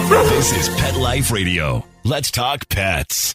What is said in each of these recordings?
This is Pet Life Radio. Let's talk pets.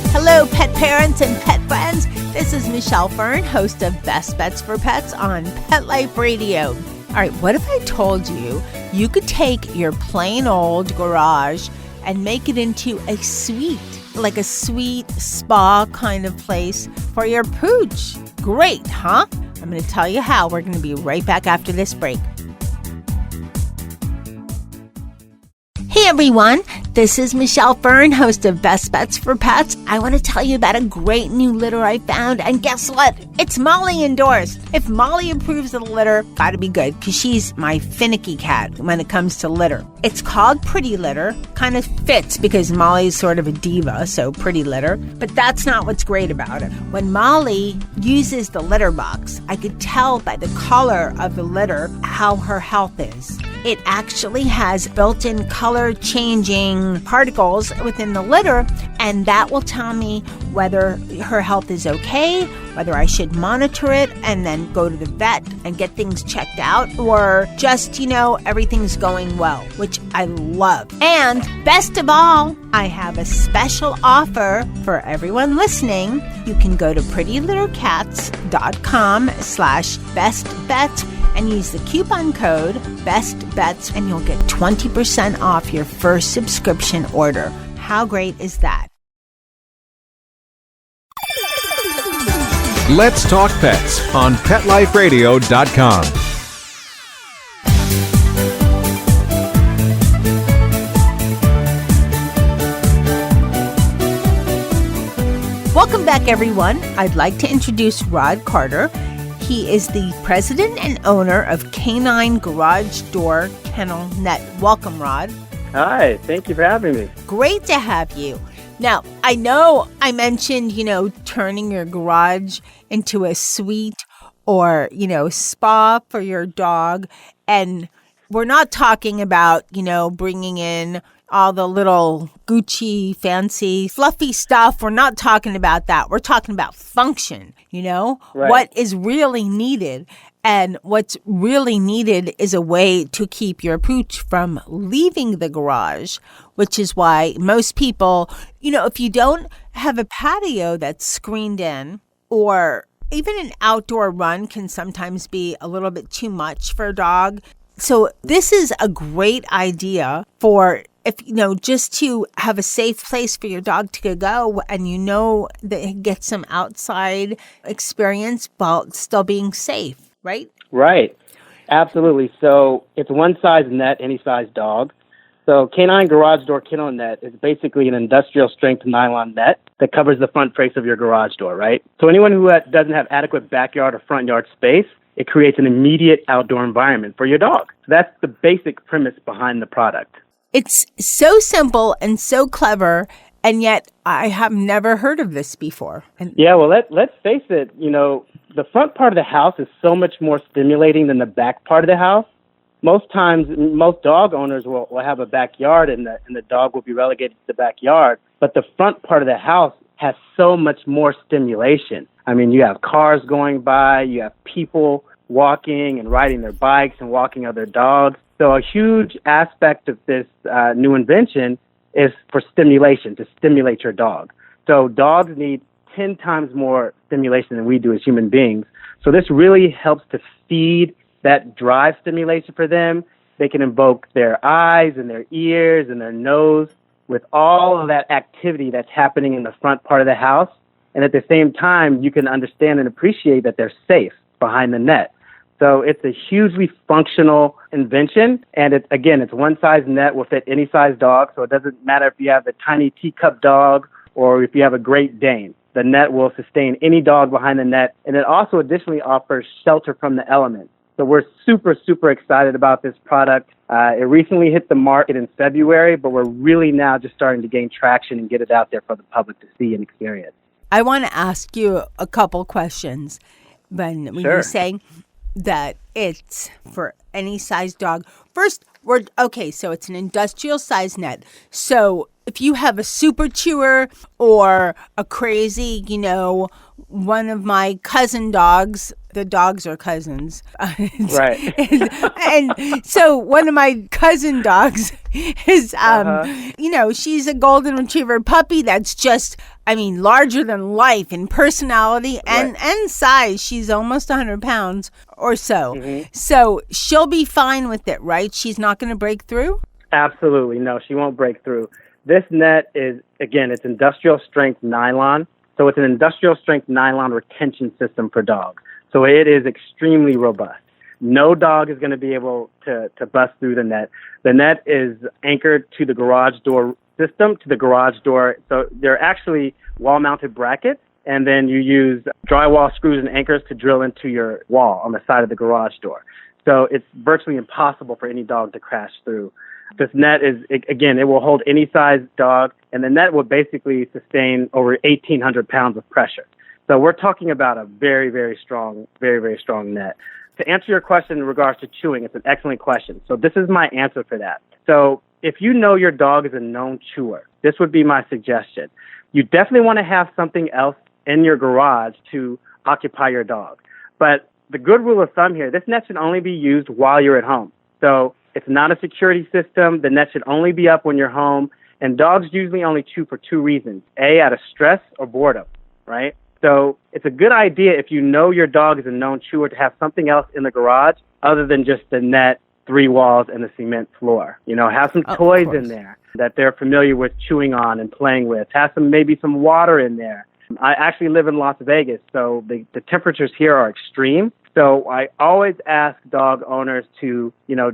Hello, pet parents and pet friends. This is Michelle Fern, host of Best Bets for Pets on Pet Life Radio. All right, what if I told you you could take your plain old garage and make it into a suite, like a sweet spa kind of place for your pooch? Great, huh? I'm going to tell you how. We're going to be right back after this break. Hey everyone, this is Michelle Fern, host of Best Bets for Pets. I want to tell you about a great new litter I found, and guess what? It's Molly endorsed. If Molly approves of the litter, gotta be good, because she's my finicky cat when it comes to litter. It's called Pretty Litter. Kind of fits because Molly's sort of a diva, so Pretty Litter. But that's not what's great about it. When Molly uses the litter box, I could tell by the color of the litter how her health is. It actually has built-in color-changing particles within the litter, and that will tell me whether her health is okay, whether I should monitor it and then go to the vet and get things checked out, or just, everything's going well, which I love. And best of all, I have a special offer for everyone listening. You can go to prettylittercats.com/bestbets and use the coupon code BESTBETS, and you'll get 20% off your first subscription order. How great is that? Let's Talk Pets on PetLifeRadio.com. Welcome back, everyone. I'd like to introduce Rod Carter. He is the president and owner of Canine Garage Door Kennel Net. Welcome, Rod. Hi, thank you for having me. Great to have you. Now, I know I mentioned, turning your garage into a suite or, spa for your dog. And we're not talking about, bringing in all the little Gucci, fancy, fluffy stuff. We're not talking about that. We're talking about function, Right. What is really needed. And what's really needed is a way to keep your pooch from leaving the garage, which is why most people, if you don't have a patio that's screened in, or even an outdoor run can sometimes be a little bit too much for a dog. So this is a great idea for just to have a safe place for your dog to go, and that he gets some outside experience while still being safe, right? Right. Absolutely. So it's one size net, any size dog. So Canine Garage Door Kennel Net is basically an industrial strength nylon net that covers the front face of your garage door, right? So anyone who doesn't have adequate backyard or front yard space, it creates an immediate outdoor environment for your dog. So that's the basic premise behind the product. It's so simple and so clever, and yet I have never heard of this before. Yeah, well, let's face it, the front part of the house is so much more stimulating than the back part of the house. Most times, most dog owners will have a backyard and the dog will be relegated to the backyard, but the front part of the house has so much more stimulation. I mean, you have cars going by, you have people walking and riding their bikes and walking other dogs. So a huge aspect of this new invention is for stimulation, to stimulate your dog. So dogs need 10 times more stimulation than we do as human beings. So this really helps to feed that drive stimulation for them. They can invoke their eyes and their ears and their nose with all of that activity that's happening in the front part of the house. And at the same time, you can understand and appreciate that they're safe behind the net. So it's a hugely functional invention. And it's one size net will fit any size dog. So it doesn't matter if you have a tiny teacup dog or if you have a Great Dane. The net will sustain any dog behind the net. And it also additionally offers shelter from the elements. So we're super, super excited about this product. It recently hit the market in February, but we're really now just starting to gain traction and get it out there for the public to see and experience. I want to ask you a couple questions. When Sure. you're saying that it's for any size dog. First, So it's an industrial size net. So if you have a super chewer or a crazy, one of my cousin dogs, the dogs are cousins. Right. and so one of my cousin dogs is, she's a golden retriever puppy that's just, larger than life in personality and size. She's almost 100 pounds or so. Mm-hmm. So she'll be fine with it, right? She's not going to break through? Absolutely. No, she won't break through. This net is, again, it's industrial strength nylon. So it's an industrial strength nylon retention system for dogs. So it is extremely robust. No dog is going to be able to bust through the net. The net is anchored to the garage door system, to the garage door. So they're actually wall-mounted brackets, and then you use drywall screws and anchors to drill into your wall on the side of the garage door. So it's virtually impossible for any dog to crash through. This net is, again, it will hold any size dog, and the net will basically sustain over 1,800 pounds of pressure. So we're talking about a very, very strong net. To answer your question in regards to chewing, it's an excellent question. So this is my answer for that. So if you know your dog is a known chewer, this would be my suggestion. You definitely want to have something else in your garage to occupy your dog. But the good rule of thumb here, this net should only be used while you're at home. So it's not a security system. The net should only be up when you're home. And dogs usually only chew for two reasons: A, out of stress, or boredom, right? So it's a good idea if you know your dog is a known chewer to have something else in the garage other than just the net, 3 walls, and the cement floor. Have some toys in there that they're familiar with chewing on and playing with. Have maybe some water in there. I actually live in Las Vegas, so the temperatures here are extreme. So I always ask dog owners to,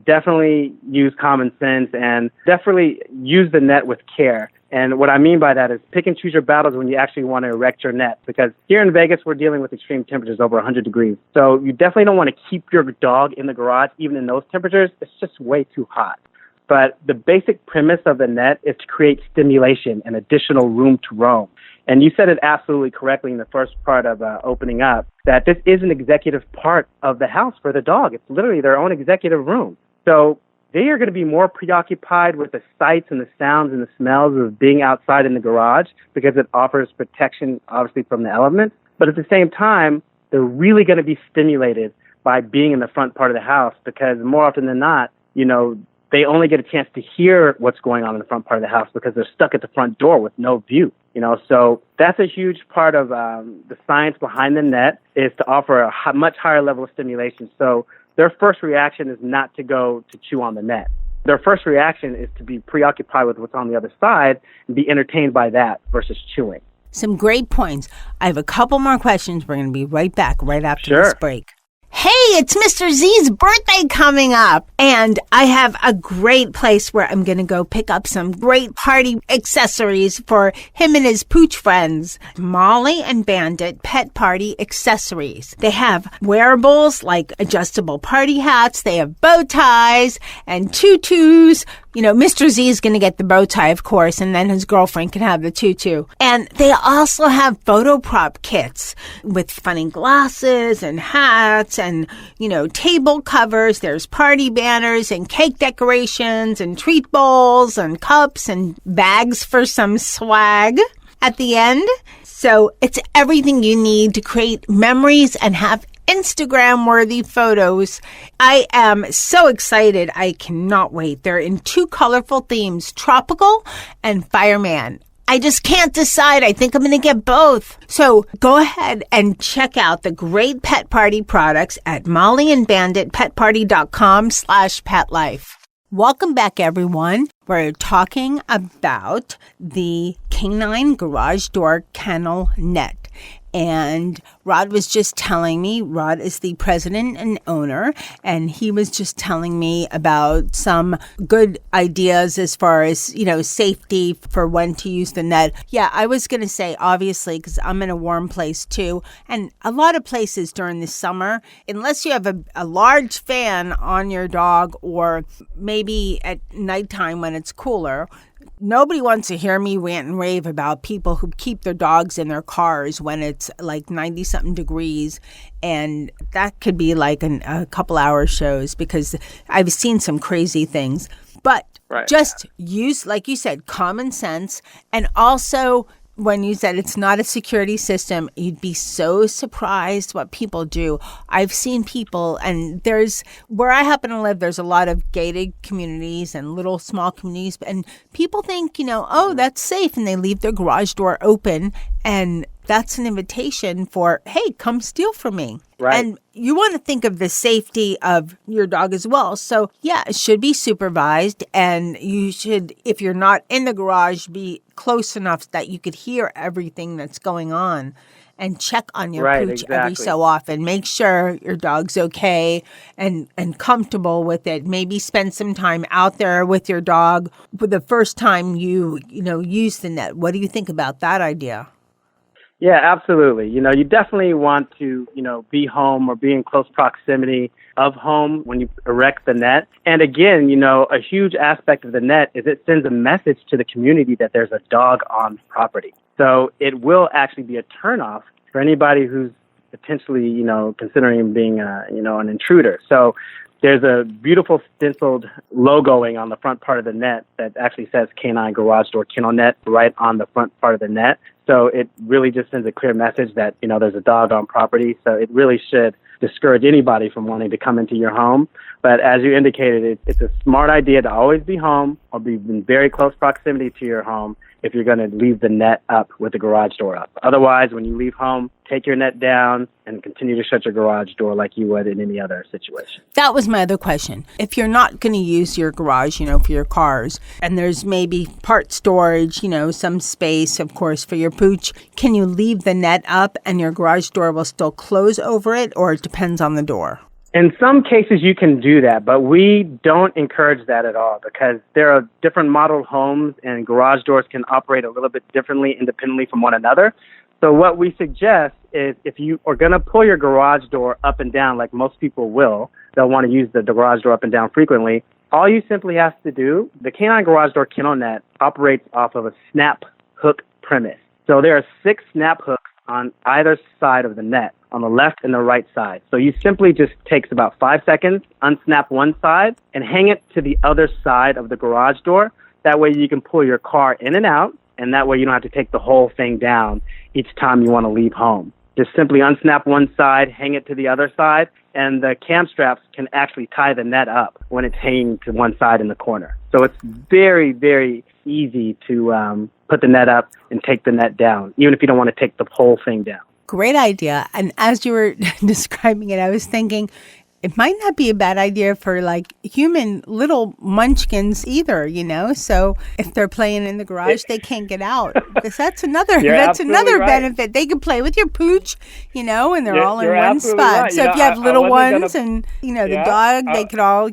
definitely use common sense and definitely use the net with care. And what I mean by that is pick and choose your battles when you actually want to erect your net, because here in Vegas, we're dealing with extreme temperatures over 100 degrees. So you definitely don't want to keep your dog in the garage, even in those temperatures. It's just way too hot. But the basic premise of the net is to create stimulation and additional room to roam. And you said it absolutely correctly in the first part of opening up, that this is an executive part of the house for the dog. It's literally their own executive room. So they are going to be more preoccupied with the sights and the sounds and the smells of being outside in the garage, because it offers protection, obviously, from the elements. But at the same time, they're really going to be stimulated by being in the front part of the house, because more often than not, they only get a chance to hear what's going on in the front part of the house because they're stuck at the front door with no view. So that's a huge part of the science behind the net, is to offer a much higher level of stimulation. So their first reaction is not to go to chew on the net. Their first reaction is to be preoccupied with what's on the other side and be entertained by that versus chewing. Some great points. I have a couple more questions. We're going to be right back right after this break. Hey, it's Mr. Z's birthday coming up, and I have a great place where I'm going to go pick up some great party accessories for him and his pooch friends. Molly and Bandit Pet Party Accessories. They have wearables like adjustable party hats. They have bow ties and tutus. Mr. Z is going to get the bow tie, of course, and then his girlfriend can have the tutu. And they also have photo prop kits with funny glasses and hats and, table covers. There's party banners and cake decorations and treat bowls and cups and bags for some swag at the end. So it's everything you need to create memories and have Instagram-worthy photos. I am so excited. I cannot wait. They're in 2 colorful themes, tropical and fireman. I just can't decide. I think I'm going to get both. So go ahead and check out the great pet party products at mollyandbanditpetparty.com/petlife. Welcome back, everyone. We're talking about the canine garage door kennel net. And Rod was just telling me, Rod is the president and owner, and he was just telling me about some good ideas as far as, safety for when to use the net. Yeah, I was going to say, obviously, because I'm in a warm place too. And a lot of places during the summer, unless you have a large fan on your dog, or maybe at nighttime when it's cooler, Nobody wants to hear me rant and rave about people who keep their dogs in their cars when it's like 90-something degrees. And that could be like a couple hour shows because I've seen some crazy things. But just use, like you said, common sense. And also, when you said it's not a security system, you'd be so surprised what people do. I've seen people, and where I happen to live, there's a lot of gated communities and little small communities, and people think, oh, that's safe, and they leave their garage door open, and that's an invitation for, hey, come steal from me. Right. And you want to think of the safety of your dog as well. So, yeah, it should be supervised. And you should, if you're not in the garage, be close enough that you could hear everything that's going on and check on your pooch every so often. Make sure your dog's okay and comfortable with it. Maybe spend some time out there with your dog for the first time you use the net. What do you think about that idea? Yeah, absolutely. You definitely want to, be home or be in close proximity of home when you erect the net. And again, a huge aspect of the net is it sends a message to the community that there's a dog on property. So it will actually be a turnoff for anybody who's potentially, considering being, an intruder. So there's a beautiful stenciled logoing on the front part of the net that actually says Canine Garage Door Kennel Net right on the front part of the net. So it really just sends a clear message that, there's a dog on property. So it really should discourage anybody from wanting to come into your home. But as you indicated, it's a smart idea to always be home or be in very close proximity to your home if you're going to leave the net up with the garage door up. Otherwise, when you leave home, take your net down and continue to shut your garage door like you would in any other situation. That was my other question. If you're not going to use your garage, for your cars, and there's maybe part storage, some space, of course, for your pooch, can you leave the net up and your garage door will still close over it, or it depends on the door? In some cases, you can do that, but we don't encourage that at all because there are different model homes and garage doors can operate a little bit differently independently from one another. So what we suggest is if you are going to pull your garage door up and down like most people will, they'll want to use the garage door up and down frequently. All you simply have to do, the Canine Garage Door Kennel Net operates off of a snap hook premise. So there are 6 snap hooks on either side of the net, on the left and the right side. So you simply just takes about 5 seconds, unsnap one side, and hang it to the other side of the garage door. That way you can pull your car in and out, and that way you don't have to take the whole thing down each time you want to leave home. Just simply unsnap one side, hang it to the other side, and the cam straps can actually tie the net up when it's hanging to one side in the corner. So it's very, very easy to put the net up and take the net down, even if you don't want to take the whole thing down. Great idea. And as you were describing it, I was thinking it might not be a bad idea for like human little munchkins either, So if they're playing in the garage, they can't get out. Because that's another right. benefit. They can play with your pooch, and they're all in one spot. Right. So if you have little ones and, the dog, they could all,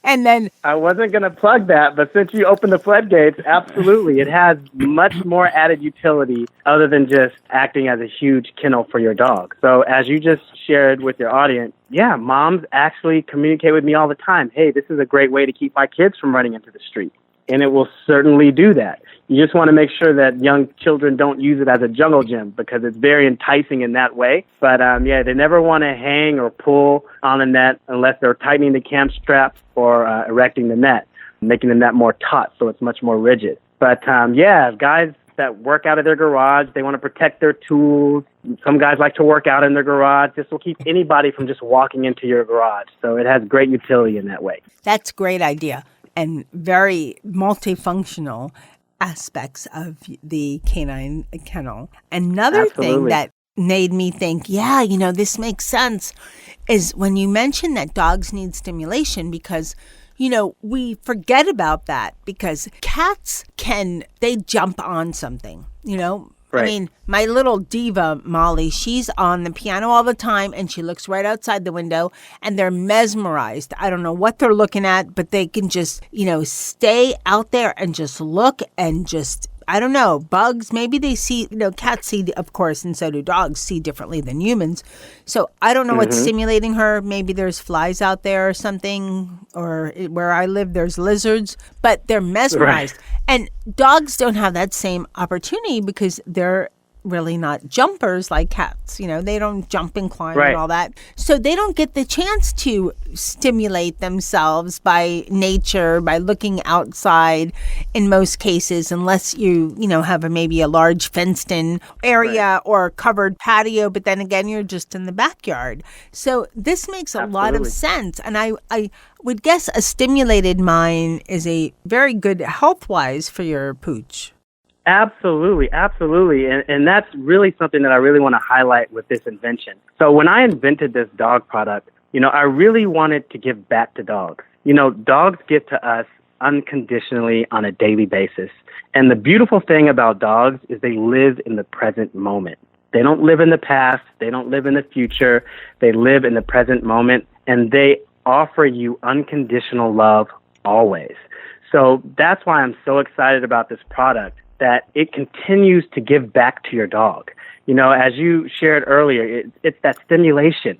and then. I wasn't going to plug that, but since you opened the floodgates, absolutely. It has much more added utility other than just acting as a huge kennel for your dog. So as you just shared with your audience, yeah, moms actually communicate with me all the time. Hey, this is a great way to keep my kids from running into the street. And it will certainly do that. You just want to make sure that young children don't use it as a jungle gym because it's very enticing in that way. But they never want to hang or pull on the net unless they're tightening the cam strap or erecting the net, making the net more taut so it's much more rigid. But guys that work out of their garage, they want to protect their tools. Some guys like to work out in their garage. This will keep anybody from just walking into your garage. So it has great utility in that way. That's a great idea and very multifunctional aspects of the canine kennel. Another thing that made me think, this makes sense is when you mentioned that dogs need stimulation because we forget about that because cats they jump on something, Right. I mean, my little diva, Molly, she's on the piano all the time and she looks right outside the window and they're mesmerized. I don't know what they're looking at, but they can just, stay out there and just look and just I don't know, bugs. Maybe they see, cats see, of course, and so do dogs, see differently than humans. So I don't know what's stimulating her. Maybe there's flies out there or something, or where I live, there's lizards, but they're mesmerized. Right. And dogs don't have that same opportunity because they're really not jumpers like cats. They don't jump and climb and all that. So they don't get the chance to stimulate themselves by nature, by looking outside in most cases, unless you have maybe a large fenced-in area or covered patio, but then again, you're just in the backyard. So this makes a lot of sense. And I would guess a stimulated mind is a very good health-wise for your pooch. Absolutely. And that's really something that I really want to highlight with this invention. So when I invented this dog product, I really wanted to give back to dogs. Dogs give to us unconditionally on a daily basis. And the beautiful thing about dogs is they live in the present moment. They don't live in the past. They don't live in the future. They live in the present moment, and they offer you unconditional love always. So that's why I'm so excited about this product, that it continues to give back to your dog. As you shared earlier, it's that stimulation.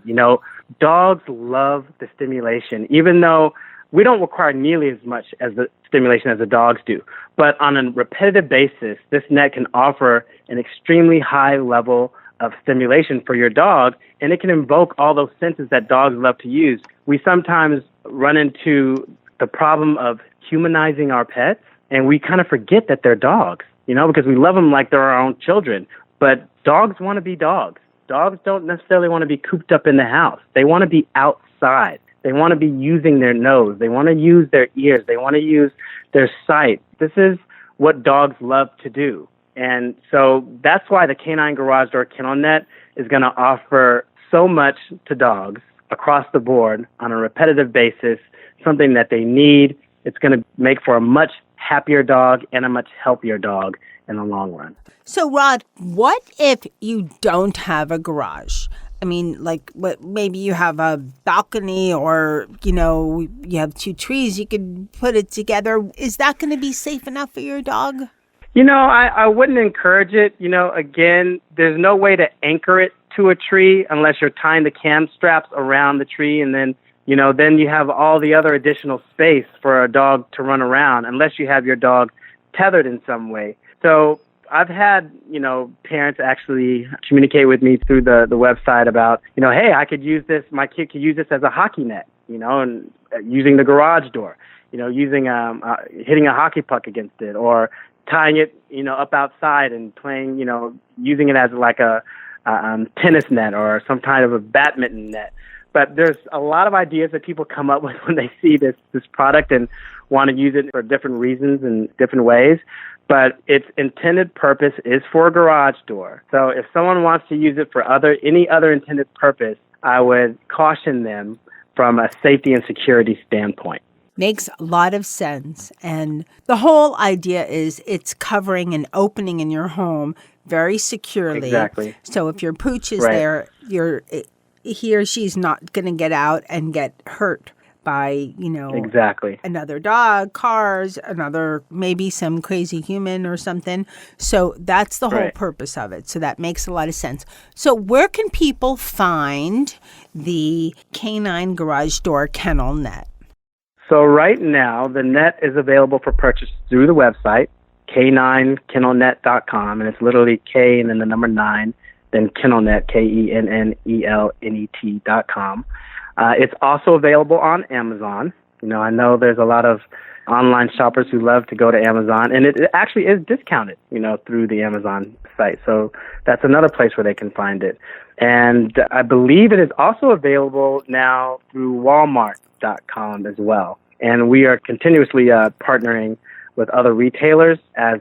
Dogs love the stimulation, even though we don't require nearly as much as the stimulation as the dogs do. But on a repetitive basis, this net can offer an extremely high level of stimulation for your dog, and it can invoke all those senses that dogs love to use. We sometimes run into the problem of humanizing our pets, and we kind of forget that they're dogs, because we love them like they're our own children. But dogs want to be dogs. Dogs don't necessarily want to be cooped up in the house. They want to be outside. They want to be using their nose. They want to use their ears. They want to use their sight. This is what dogs love to do. And so that's why the Canine Garage Door Kennel Net is going to offer so much to dogs across the board on a repetitive basis, something that they need. It's going to make for a much happier dog and a much healthier dog in the long run. So, Rod, what if you don't have a garage? I mean, maybe you have a balcony or, you have two trees, you could put it together. Is that going to be safe enough for your dog? I wouldn't encourage it. Again, there's no way to anchor it to a tree unless you're tying the cam straps around the tree, and then you have all the other additional space for a dog to run around unless you have your dog tethered in some way. So I've had, parents actually communicate with me through the website about, hey, I could use this, my kid could use this as a hockey net, and using the garage door, using, hitting a hockey puck against it, or tying it, up outside and playing, using it as like a tennis net or some kind of a badminton net. But there's a lot of ideas that people come up with when they see this product and want to use it for different reasons and different ways. But its intended purpose is for a garage door. So if someone wants to use it for any other intended purpose, I would caution them from a safety and security standpoint. Makes a lot of sense. And the whole idea is it's covering an opening in your home very securely. Exactly. So if your pooch is there, he or she's not going to get out and get hurt by, exactly, another dog, cars, maybe some crazy human or something. So that's the whole purpose of it. So that makes a lot of sense. So where can people find the Canine Garage Door Kennel Net? So right now, the net is available for purchase through the website, k9kennelnet.com, and it's literally K and then the number 9, then KennelNet, KENNELNET.com. It's also available on Amazon. I know there's a lot of online shoppers who love to go to Amazon, and it actually is discounted, through the Amazon site. So that's another place where they can find it. And I believe it is also available now through Walmart.com as well. And we are continuously partnering with other retailers as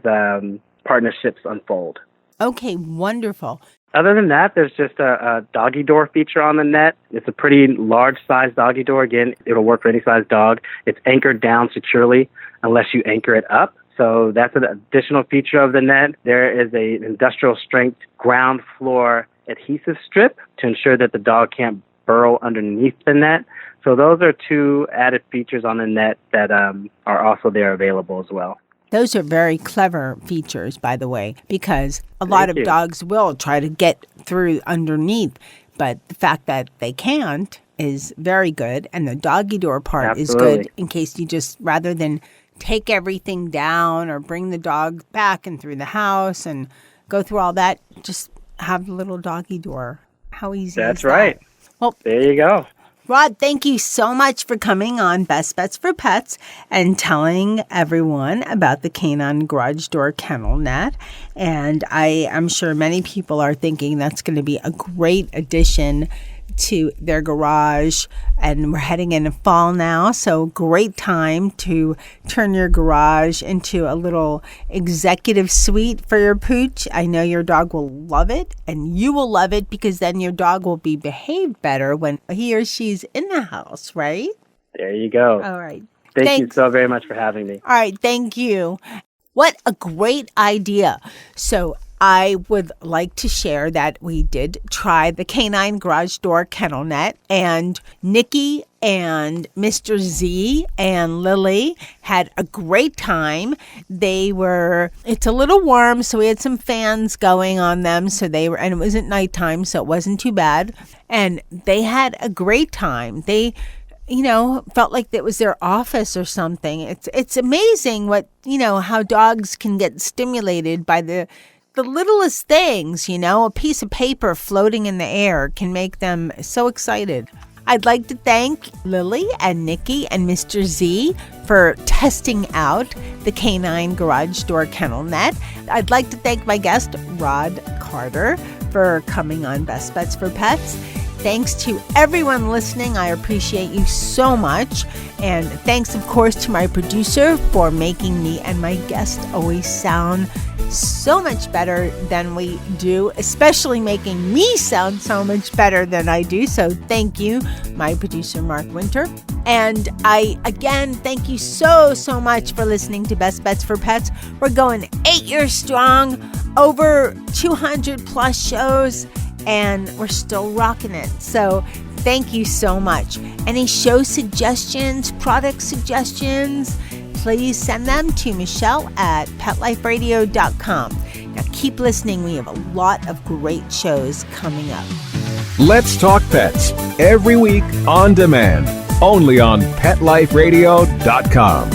partnerships unfold. Okay, wonderful. Other than that, there's just a doggy door feature on the net. It's a pretty large-sized doggy door. Again, it'll work for any size dog. It's anchored down securely unless you anchor it up. So that's an additional feature of the net. There is an industrial-strength ground floor adhesive strip to ensure that the dog can't burrow underneath the net. So those are two added features on the net that are also there available as well. Those are very clever features, by the way, because a lot of dogs will try to get through underneath, but the fact that they can't is very good. And the doggy door part is good in case you just, rather than take everything down or bring the dog back and through the house and go through all that, just have the little doggy door. How easy is that? That's right. Well, there you go. Rod, thank you so much for coming on Best Bets for Pets and telling everyone about the Canine Garage Door Kennel Net. And I am sure many people are thinking that's going to be a great addition to their garage, and we're heading into fall now, so great time to turn your garage into a little executive suite for your pooch. I know your dog will love it, and you will love it, because then your dog will be behaved better when he or she's in the house, right? There you go. All right. Thank you so very much for having me. All right, thank you. What a great idea. So I would like to share that we did try the Canine Garage Door Kennel Net, and Nikki and Mr. Z and Lily had a great time. It's a little warm, so we had some fans going on them, and it wasn't nighttime, so it wasn't too bad. And they had a great time. They felt like it was their office or something. It's amazing how dogs can get stimulated by the littlest things, a piece of paper floating in the air can make them so excited. I'd like to thank Lily and Nikki and Mr. Z for testing out the Canine Garage Door Kennel Net. I'd like to thank my guest, Rod Carter, for coming on Best Bets for Pets. Thanks to everyone listening. I appreciate you so much. And thanks, of course, to my producer for making me and my guest always sound so much better than we do, especially making me sound so much better than I do. So thank you, my producer, Mark Winter. And again, thank you so much for listening to Best Bets for Pets. We're going 8 years strong, over 200 plus shows, and we're still rocking it. So thank you so much. Any show suggestions, product suggestions, please send them to Michelle at PetLifeRadio.com. Now keep listening. We have a lot of great shows coming up. Let's Talk Pets, every week on demand, only on PetLifeRadio.com.